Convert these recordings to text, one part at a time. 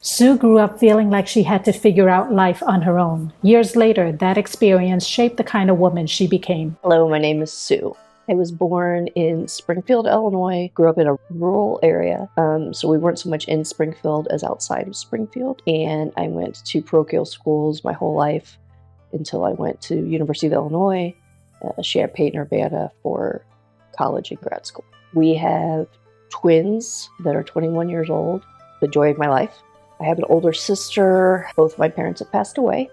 Sue grew up feeling like she had to figure out life on her own. Years later, that experience shaped the kind of woman she became. Hello, my name is Sue. I was born in Springfield, Illinois, grew up in a rural area, so we weren't so much in Springfield as outside of Springfield. And I went to parochial schools my whole life until I went to University of Illinois, Champaign-Urbana for college and grad school. We have twins that are 21 years old, the joy of my life. I have an older sister. Both my parents have passed away.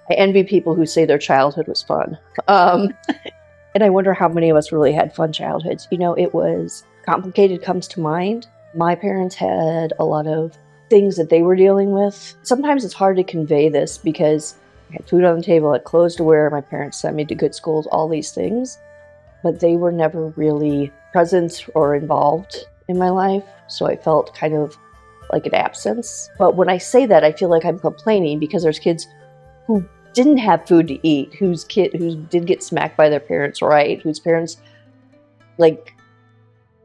I envy people who say their childhood was fun. And I wonder how many of us really had fun childhoods. You know, it was complicated, comes to mind. My parents had a lot of things that they were dealing with. Sometimes it's hard to convey this because I had food on the table, I had clothes to wear, my parents sent me to good schools, all these things. But they were never really present or involved in my life. So I felt kind of like an absence. But when I say that, I feel like I'm complaining because there's kids who didn't have food to eat, who did get smacked by their parents, right? Whose parents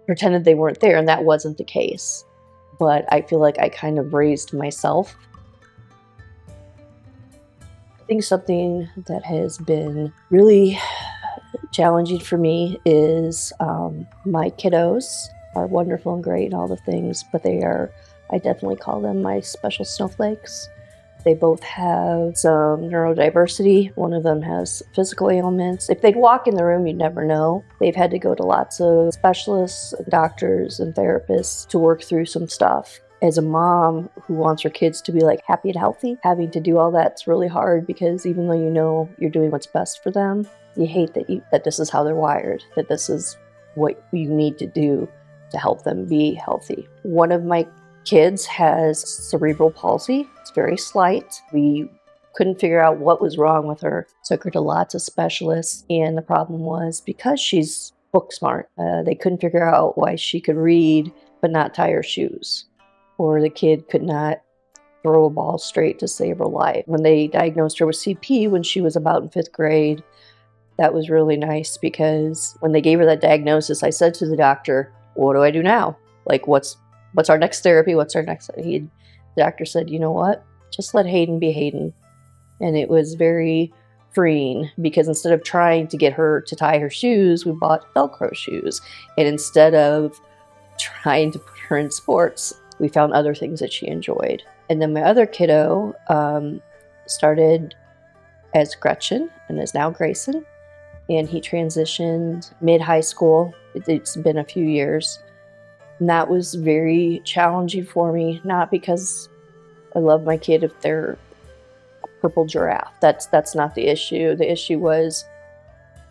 pretended they weren't there, and that wasn't the case. But I feel like I kind of raised myself. I think something that has been really challenging for me is my kiddos are wonderful and great and all the things, but I definitely call them my special snowflakes. They both have some neurodiversity. One of them has physical ailments. If they'd walk in the room, you'd never know. They've had to go to lots of specialists, doctors, and therapists to work through some stuff. As a mom who wants her kids to be happy and healthy, having to do all that's really hard because even though you know you're doing what's best for them, you hate that this is how they're wired, that this is what you need to do to help them be healthy. One of my kids has cerebral palsy. It's very slight. We couldn't figure out what was wrong with her. Took her to lots of specialists, and the problem was because she's book smart, they couldn't figure out why she could read but not tie her shoes, or the kid could not throw a ball straight to save her life. When they diagnosed her with CP when she was about in 5th grade, that was really nice because when they gave her that diagnosis, I said to the doctor, what do I do now? What's our next therapy? What's our next? The doctor said, you know what? Just let Hayden be Hayden. And it was very freeing because instead of trying to get her to tie her shoes, we bought Velcro shoes. And instead of trying to put her in sports, we found other things that she enjoyed. And then my other kiddo started as Gretchen and is now Grayson. And he transitioned mid-high school. It's been a few years. And that was very challenging for me, not because I love my kid if they're a purple giraffe. That's not the issue. The issue was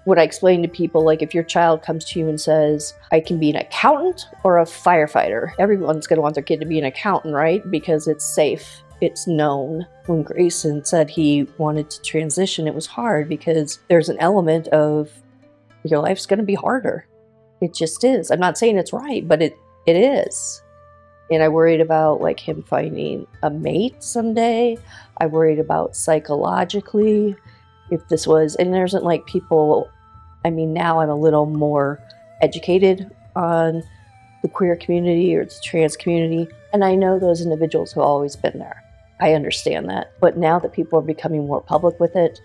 when I explained to people, if your child comes to you and says, I can be an accountant or a firefighter, everyone's going to want their kid to be an accountant, right? Because it's safe. It's known. When Grayson said he wanted to transition, it was hard because there's an element of your life's going to be harder. It just is. I'm not saying it's right, but it is. And I worried about him finding a mate someday. I worried about psychologically if this was, and there isn't people, now I'm a little more educated on the queer community or the trans community. And I know those individuals who have always been there. I understand that. But now that people are becoming more public with it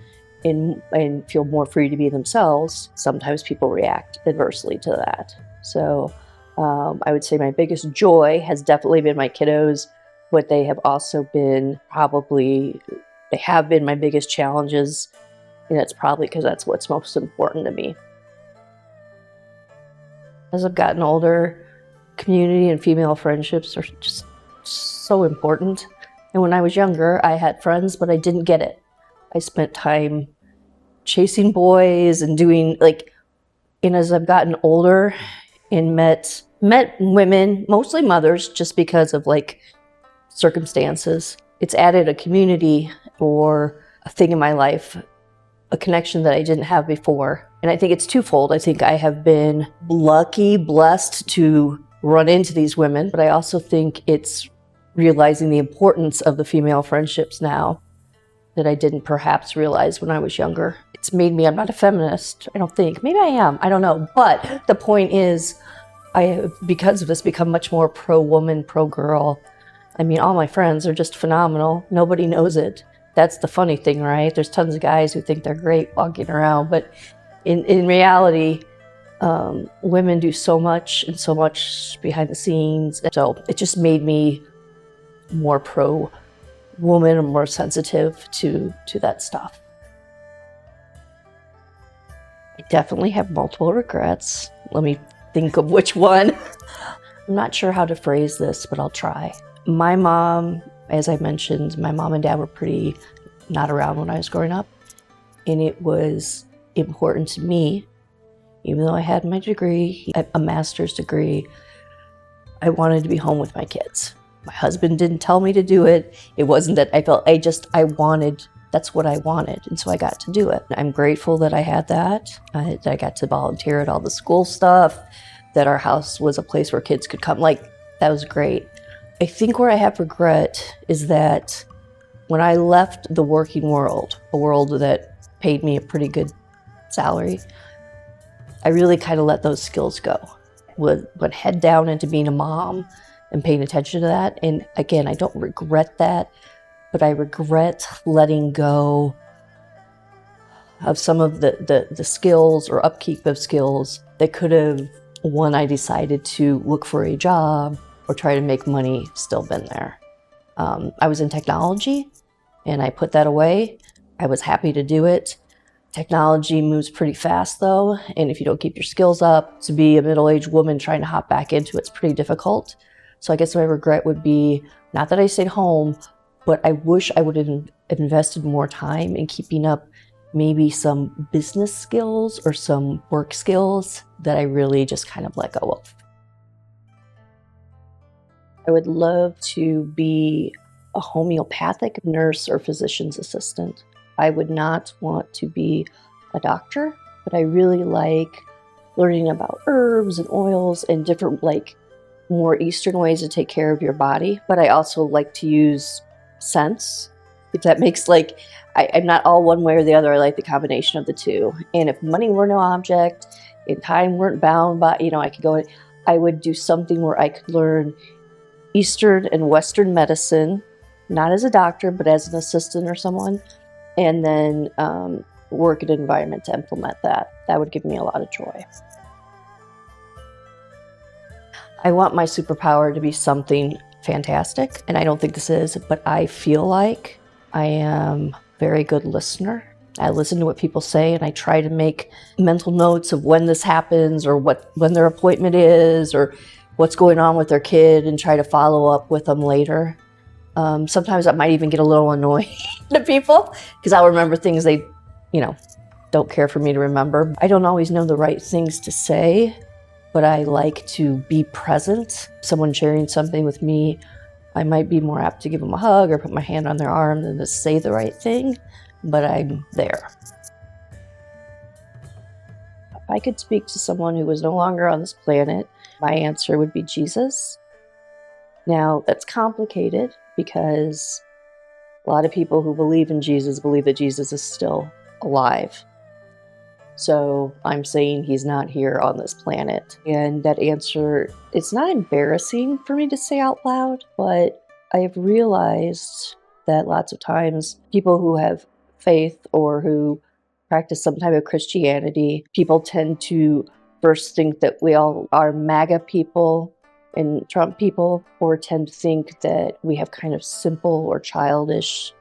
and feel more free to be themselves, sometimes people react adversely to that. So I would say my biggest joy has definitely been my kiddos, but they have also been my biggest challenges. And it's probably because that's what's most important to me. As I've gotten older, community and female friendships are just so important. And when I was younger, I had friends, but I didn't get it. I spent time chasing boys and doing and as I've gotten older and met women, mostly mothers, just because of circumstances, it's added a community or a thing in my life, a connection that I didn't have before. And I think it's twofold. I think I have been blessed to run into these women, but I also think it's realizing the importance of the female friendships now that I didn't perhaps realize when I was younger. It's made me, I'm not a feminist, I don't think. Maybe I am, I don't know. But the point is, I have, because of this, become much more pro-woman, pro-girl. I mean, all my friends are just phenomenal. Nobody knows it. That's the funny thing, right? There's tons of guys who think they're great walking around, but in reality, women do so much and so much behind the scenes. So it just made me more pro-woman and more sensitive to that stuff. I definitely have multiple regrets. Let me think of which one. I'm not sure how to phrase this, but I'll try. My mom, as I mentioned, my mom and dad were pretty not around when I was growing up. And it was important to me, even though I had my degree, a master's degree, I wanted to be home with my kids. My husband didn't tell me to do it. It wasn't that I felt, I wanted, that's what I wanted. And so I got to do it. I'm grateful that I had that. I got to volunteer at all the school stuff, that our house was a place where kids could come. Like, that was great. I think where I have regret is that when I left the working world, a world that paid me a pretty good salary, I really kind of let those skills go. Went head down into being a mom and paying attention to that. And again, I don't regret that, but I regret letting go of some of the skills or upkeep of skills that could have, when I decided to look for a job or try to make money, still been there. I was in technology and I put that away. I was happy to do it. Technology moves pretty fast though, and if you don't keep your skills up, to be a middle-aged woman trying to hop back into it's pretty difficult. So I guess my regret would be, not that I stayed home, but I wish I would have invested more time in keeping up maybe some business skills or some work skills that I really just kind of let go of. I would love to be a homeopathic nurse or physician's assistant. I would not want to be a doctor, but I really like learning about herbs and oils and different, like, more Eastern ways to take care of your body. But I also like to use sense, if that makes, like, I'm not all one way or the other. I like the combination of the two. And if money were no object and time weren't bound by, I could go, I would do something where I could learn Eastern and Western medicine, not as a doctor, but as an assistant or someone, and then work in an environment to implement that. That would give me a lot of joy. I want my superpower to be something fantastic, and I don't think this is, but I feel like I am a very good listener. I listen to what people say, and I try to make mental notes of when this happens or when their appointment is or what's going on with their kid, and try to follow up with them later. Sometimes I might even get a little annoying to people because I'll remember things they, don't care for me to remember. I don't always know the right things to say, but I like to be present. Someone sharing something with me, I might be more apt to give them a hug or put my hand on their arm than to say the right thing, but I'm there. If I could speak to someone who was no longer on this planet, my answer would be Jesus. Now, that's complicated because a lot of people who believe in Jesus believe that Jesus is still alive. So I'm saying he's not here on this planet. And that answer, it's not embarrassing for me to say out loud, but I have realized that lots of times people who have faith or who practice some type of Christianity, people tend to first think that we all are MAGA people and Trump people, or tend to think that we have kind of simple or childish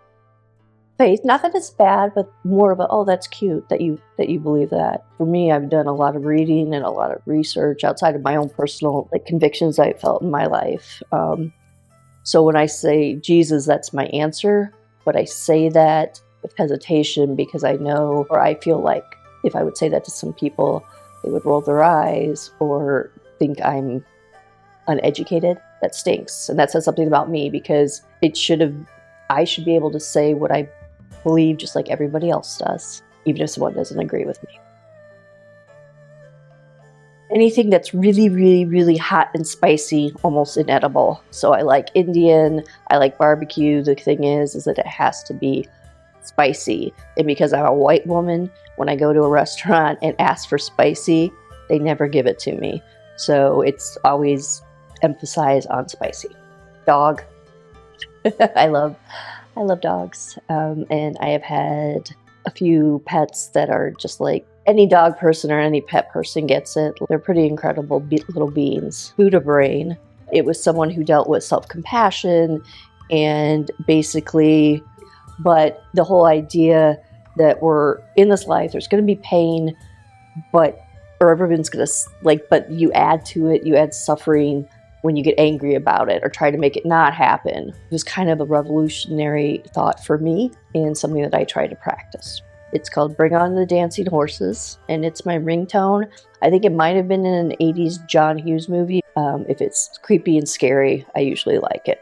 faith. Not that it's bad, but more of a, oh, that's cute that you believe that. For me, I've done a lot of reading and a lot of research outside of my own personal convictions I felt in my life. So when I say Jesus, that's my answer, but I say that with hesitation because I know, or I feel like if I would say that to some people, they would roll their eyes or think I'm uneducated. That stinks. And that says something about me because I should be able to say what I believe just like everybody else does, even if someone doesn't agree with me. Anything that's really, really, really hot and spicy, almost inedible. So I like Indian, I like barbecue. The thing is that it has to be spicy. And because I'm a white woman, when I go to a restaurant and ask for spicy, they never give it to me. So it's always emphasized on spicy. Dog. I love dogs. And I have had a few pets that are just like any dog person or any pet person gets it. They're pretty incredible little beings. Buddha brain. It was someone who dealt with self-compassion and basically, but the whole idea that we're in this life, there's going to be pain, or everyone's going to, but you add to it, you add suffering when you get angry about it or try to make it not happen. It was kind of a revolutionary thought for me and something that I try to practice. It's called Bring On the Dancing Horses, and it's my ringtone. I think it might have been in an 80s John Hughes movie. If it's creepy and scary, I usually like it.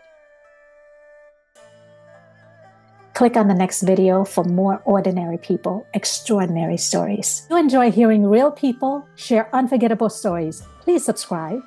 Click on the next video for more ordinary people, extraordinary stories. If you enjoy hearing real people share unforgettable stories, please subscribe.